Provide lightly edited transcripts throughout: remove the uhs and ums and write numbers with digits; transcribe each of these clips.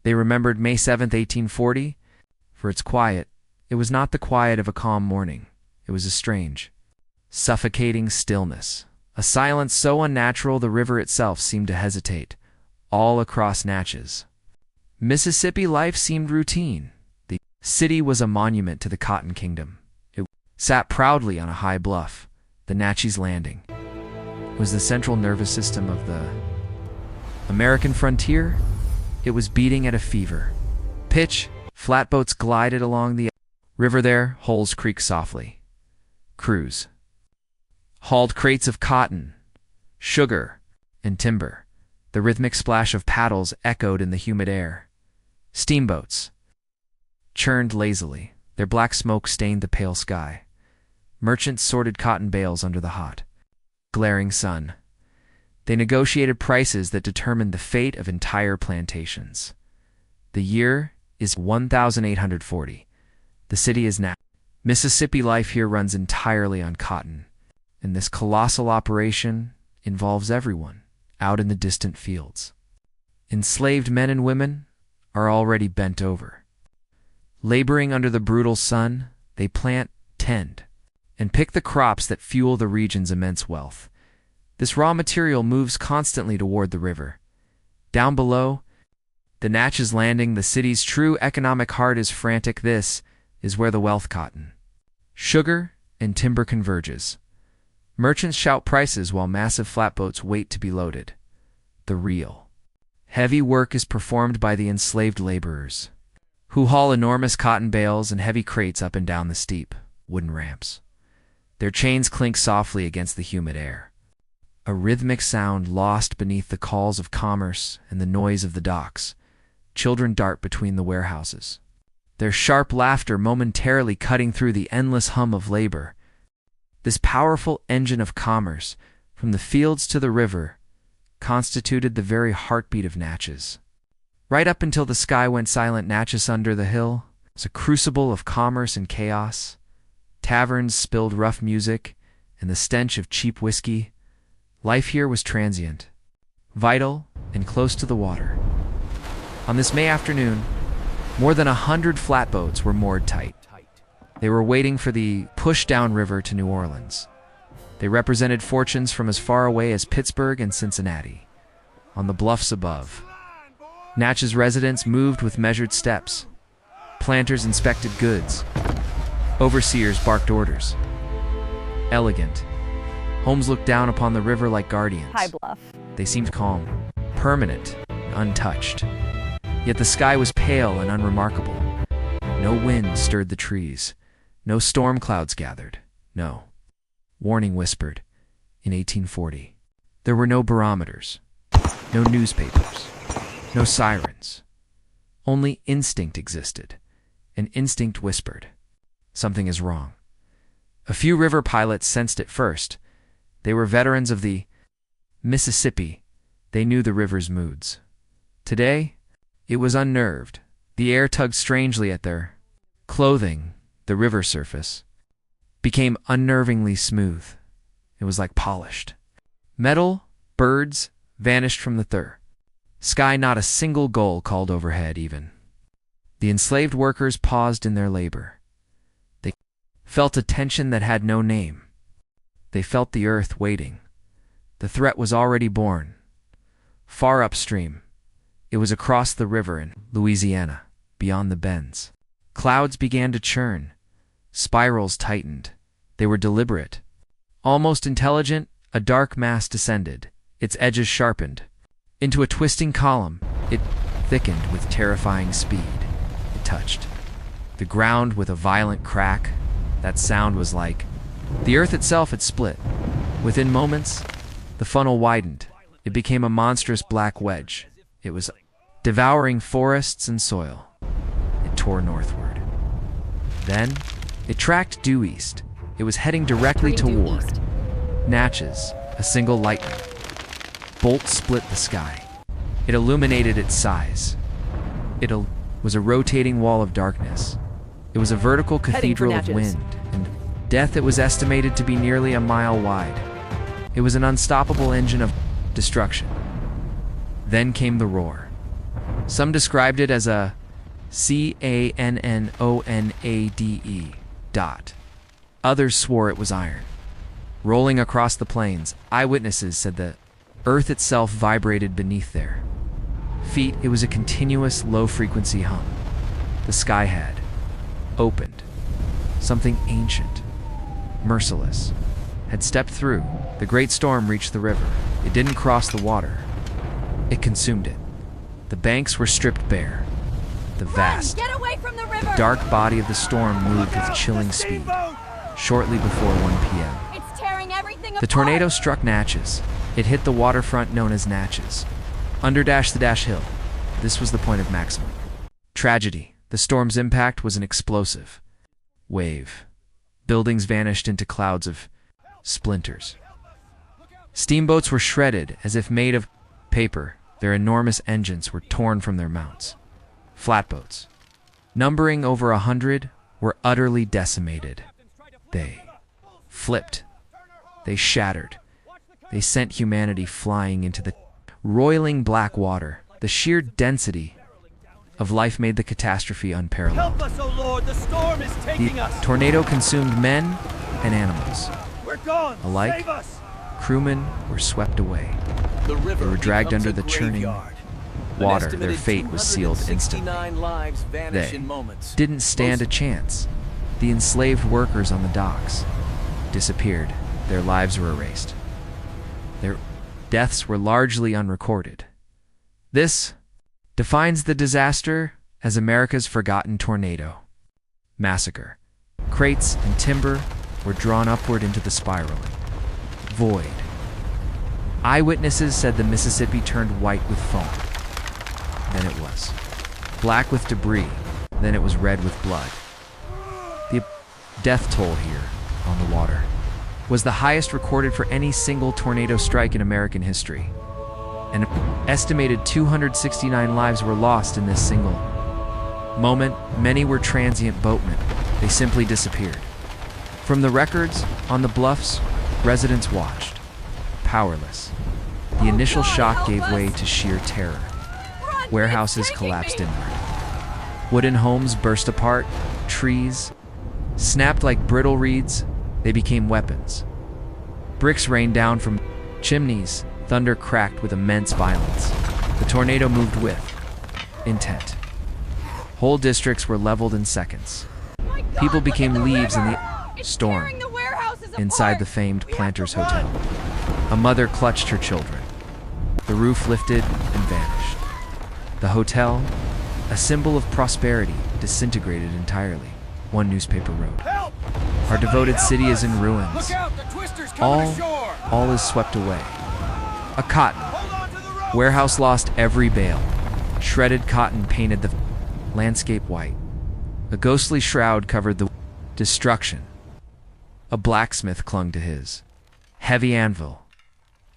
They remembered May 7, 1840, for its quiet. It was not the quiet of a calm morning. It was a strange, suffocating stillness, a silence so unnatural the river itself seemed to hesitate. All across Natchez, Mississippi, life seemed routine. The city was a monument to the Cotton Kingdom. It sat proudly on a high bluff. The Natchez Landing was the central nervous system of the American frontier. It was beating at a fever pitch. Flatboats glided along the river there. Holes creaked softly. Crews hauled crates of cotton, sugar, and timber. The rhythmic splash of paddles echoed in the humid air. Steamboats churned lazily. Their black smoke stained the pale sky. Merchants sorted cotton bales under the hot, glaring sun. They negotiated prices that determined the fate of entire plantations. The year is 1840. The city is Natchez. Mississippi life here runs entirely on cotton, and this colossal operation involves everyone out in the distant fields. Enslaved men and women are already bent over. Laboring under the brutal sun, they plant, tend, and pick the crops that fuel the region's immense wealth. This raw material moves constantly toward the river. Down below, the Natchez Landing, the city's true economic heart, is frantic. This is where the wealth, cotton, sugar, and timber converges. Merchants shout prices while massive flatboats wait to be loaded. The real heavy work is performed by the enslaved laborers, who haul enormous cotton bales and heavy crates up and down the steep wooden ramps. Their chains clink softly against the humid air, a rhythmic sound lost beneath the calls of commerce and the noise of the docks. Children dart between the warehouses, their sharp laughter momentarily cutting through the endless hum of labor. This powerful engine of commerce, from the fields to the river, constituted the very heartbeat of Natchez. Right up until the sky went silent, Natchez-Under-the-Hill was a crucible of commerce and chaos. Taverns spilled rough music and the stench of cheap whiskey. Life here was transient, vital, and close to the water. On this May afternoon, more than 100 flatboats were moored tight. They were waiting for the push-down river to New Orleans. They represented fortunes from as far away as Pittsburgh and Cincinnati. On the bluffs above, Natchez residents moved with measured steps. Planters inspected goods. Overseers barked orders. Elegant homes looked down upon the river like guardians. High bluff. They seemed calm, permanent, untouched. Yet the sky was pale and unremarkable. No wind stirred the trees. No storm clouds gathered. No warning whispered. In 1840, there were no barometers, no newspapers, no sirens. Only instinct existed, and instinct whispered, something is wrong. A few river pilots sensed it first. They were veterans of the Mississippi. They knew the river's moods. Today, it was unnerved. The air tugged strangely at their clothing. The river surface became unnervingly smooth. It was like polished metal. Birds vanished from the sky. Not a single gull called overhead even. The enslaved workers paused in their labor. They felt a tension that had no name. They felt the earth waiting. The threat was already born. Far upstream, it was across the river in Louisiana, beyond the bends. Clouds began to churn. Spirals tightened. They were deliberate. Almost intelligent, a dark mass descended. Its edges sharpened. Into a twisting column, it thickened with terrifying speed. It touched the ground with a violent crack. That sound was like the earth itself had split. Within moments, the funnel widened. It became a monstrous black wedge. It was devouring forests and soil. It tore northward. Then, it tracked due east. It was heading directly toward Natchez. A single lightning bolt split the sky. It illuminated its size. It was a rotating wall of darkness. It was a vertical cathedral of wind and death. It was estimated to be nearly a mile wide. It was an unstoppable engine of destruction. Then came the roar. Some described it as a cannonade dot. Others swore it was iron. Rolling across the plains, eyewitnesses said the earth itself vibrated beneath their feet. It was a continuous low-frequency hum. The sky had opened. Something ancient, merciless, had stepped through. The great storm reached the river. It didn't cross the water. It consumed it. The banks were stripped bare. The vast, dark body of the storm moved with chilling speed. Shortly before 1 p.m., the tornado struck Natchez. It hit the waterfront known as Natchez-Under-the-Hill. This was the point of maximum tragedy. The storm's impact was an explosive wave. Buildings vanished into clouds of splinters. Steamboats were shredded as if made of paper. Their enormous engines were torn from their mounts. Flatboats, numbering over 100, were utterly decimated. They flipped. They shattered. They sent humanity flying into the roiling black water. The sheer density of life made the catastrophe unparalleled. Help us, O Lord, the storm is taking us. The tornado consumed men and animals. We're gone. Alike, Save us. crewmen were swept away. The river They were dragged under the churning graveyard. water. Their fate was sealed instantly. Lives vanish They in moments. didn't stand a chance. The enslaved workers on the docks disappeared. Their lives were erased. Their deaths were largely unrecorded. This defines the disaster as America's forgotten tornado massacre. Crates and timber were drawn upward into the spiraling void. Eyewitnesses said the Mississippi turned white with foam. Then it was black with debris. Then it was red with blood. The death toll here on the water was the highest recorded for any single tornado strike in American history. An estimated 269 lives were lost in this single moment. Many were transient boatmen. They simply disappeared. From the records on the bluffs, residents watched, powerless. The initial shock gave way to sheer terror. Warehouses collapsed inward. Wooden homes burst apart. Trees snapped like brittle reeds. They became weapons. Bricks rained down from chimneys. Thunder cracked with immense violence. The tornado moved with intent. Whole districts were leveled in seconds. People became leaves in the storm. Inside the famed Planters Hotel, a mother clutched her children. The roof lifted and vanished. The hotel, a symbol of prosperity, disintegrated entirely. One newspaper wrote, "Our devoted city is in ruins. All is swept away." A cotton warehouse lost every bale. Shredded cotton painted the landscape white. A ghostly shroud covered the destruction. A blacksmith clung to his heavy anvil.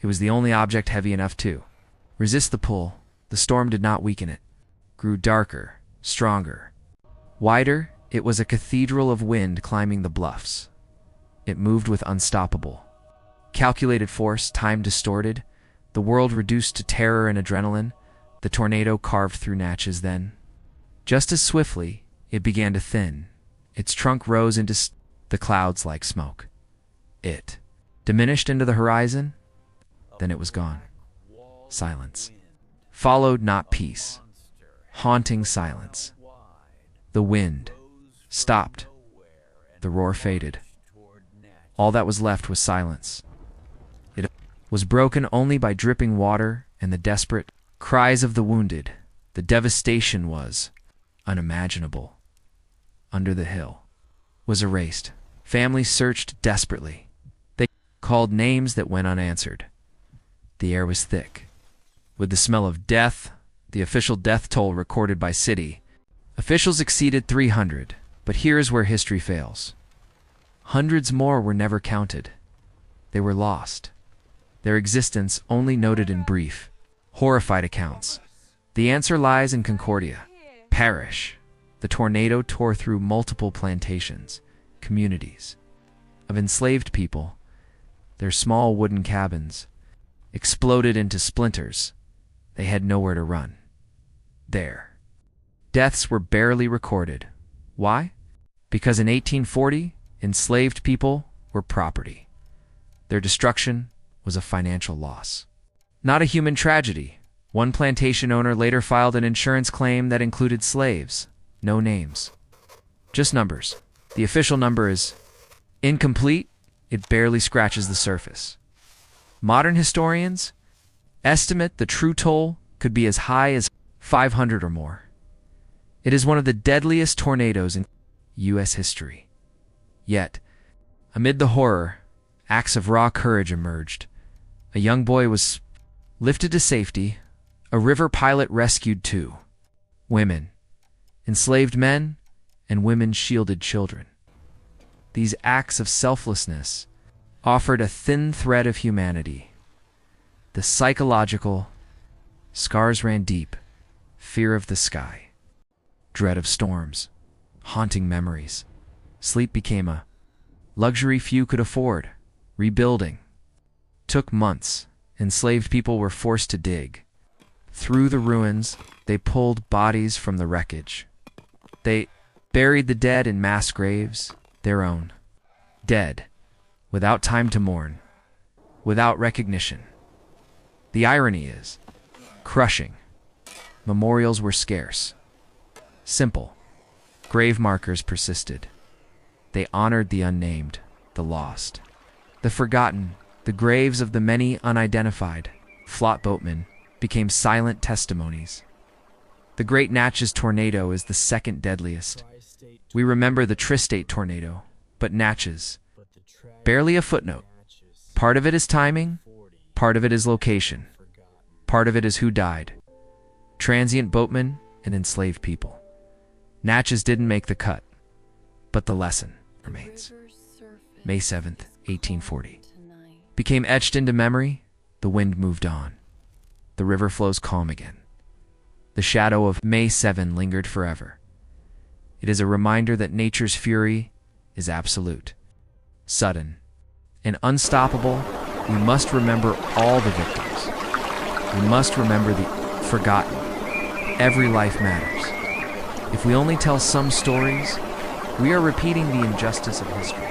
It was the only object heavy enough to resist the pull. The storm did not weaken it. Grew darker, stronger, wider. It was a cathedral of wind climbing the bluffs. It moved with unstoppable, calculated force, time distorted, the world reduced to terror and adrenaline. The tornado carved through Natchez then. Just as swiftly, it began to thin. Its trunk rose into the clouds like smoke. It diminished into the horizon, then it was gone. Silence followed, not peace. Haunting silence. The wind stopped. The roar faded. All that was left was silence. It was broken only by dripping water and the desperate cries of the wounded. The devastation was unimaginable. Under the Hill was erased. Families searched desperately. They called names that went unanswered. The air was thick with the smell of death. The official death toll recorded by city officials exceeded 300, but here's where history fails. Hundreds more were never counted. They were lost. Their existence only noted in brief, horrified accounts. The answer lies in Concordia Parish. The tornado tore through multiple plantations, communities of enslaved people. Their small wooden cabins exploded into splinters. They had nowhere to run. there. Deaths were barely recorded. Why? Because in 1840, enslaved people were property. Their destruction was a financial loss, not a human tragedy. One plantation owner later filed an insurance claim that included slaves. No names, just numbers. The official number is incomplete. It barely scratches the surface. Modern historians estimate the true toll could be as high as 500 or more. It is one of the deadliest tornadoes in U.S. history. Yet, amid the horror, acts of raw courage emerged. A young boy was lifted to safety. A river pilot rescued 2 women, enslaved men, and women shielded children. These acts of selflessness offered a thin thread of humanity. The psychological scars ran deep: fear of the sky, dread of storms, haunting memories. Sleep became a luxury few could afford. Rebuilding took months. Enslaved people were forced to dig through the ruins. They pulled bodies from the wreckage. They buried the dead in mass graves, their own dead, without time to mourn, without recognition. The irony is crushing. Memorials were scarce. Simple. Grave markers persisted. They honored the unnamed, the lost, the forgotten. The graves of the many unidentified flatboatmen became silent testimonies. The Great Natchez Tornado is the second deadliest. We remember the Tri-State Tornado, but Natchez, barely a footnote. Part of it is timing, part of it is location, part of it is who died. Transient boatmen and enslaved people. Natchez didn't make the cut, but the lesson remains. May 7th, 1840. Became etched into memory. The wind moved on. The river flows calm again. The shadow of May 7 lingered forever. It is a reminder that nature's fury is absolute, sudden, and unstoppable. We must remember all the victims. We must remember the forgotten. Every life matters. If we only tell some stories, we are repeating the injustice of history.